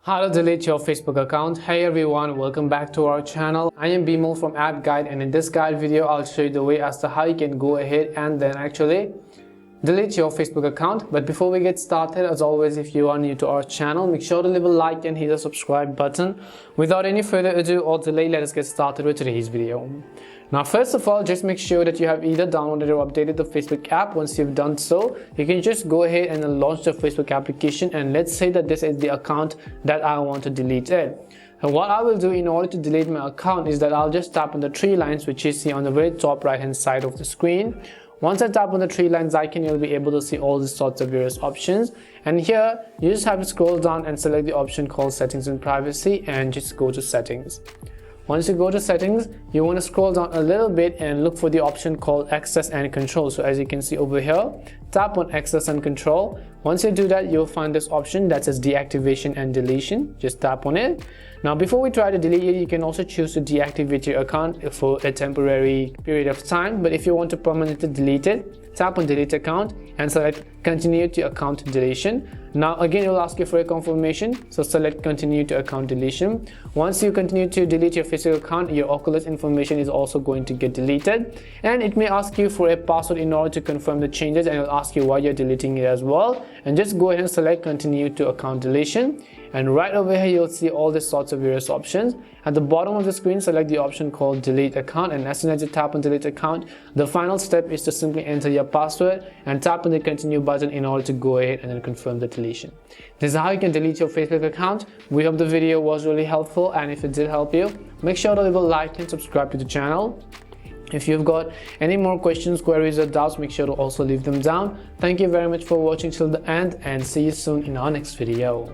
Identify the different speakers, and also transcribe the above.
Speaker 1: How to delete your Facebook account. Hey everyone, welcome back to our channel. I am Bimal from App Guide, and in this guide video I'll show you the way as to how you can go ahead and then actually delete your Facebook account. But before we get started, as always, if you are new to our channel, make sure to leave a like and hit the subscribe button. Without any further ado or delay, let us get started with today's video. Now, first of all, just make sure that you have either downloaded or updated the Facebook app. Once you've done so, you can just go ahead and then launch the Facebook application, and let's say that this is the account that I want to delete it. And what I will do in order to delete my account is that I'll just tap on the three lines which you see on the very top right hand side of the screen. Once I tap on the three lines icon, you'll be able to see all these sorts of various options, and here you just have to scroll down and select the option called Settings and Privacy and just go to Settings. Once you go to Settings, you want to scroll down a little bit and look for the option called Access and Control. So as you can see over here, tap on Access and Control. Once you do that, you'll find this option that says Deactivation and Deletion. Just tap on it. Now, before we try to delete it, you can also choose to deactivate your account for a temporary period of time. But if you want to permanently delete it, tap on Delete Account and select Continue to Account Deletion. Now again, it will ask you for a confirmation, so select Continue to Account Deletion. Once you continue to delete your Facebook account, your Oculus information is also going to get deleted, and it may ask you for a password in order to confirm the changes, and it will ask you why you're deleting it as well. And just go ahead and select Continue to Account Deletion, and right over here you'll see all these sorts of various options. At the bottom of the screen, select the option called Delete Account, and as soon as you tap on Delete Account, the final step is to simply enter your password and tap on the Continue button in order to go ahead and then confirm the deletion. This is how you can delete your Facebook account. We hope the video was really helpful, and if it did help you, make sure to leave a like and subscribe to the channel. If you've got any more questions, queries or doubts, make sure to also leave them down. Thank you very much for watching till the end, and see you soon in our next video.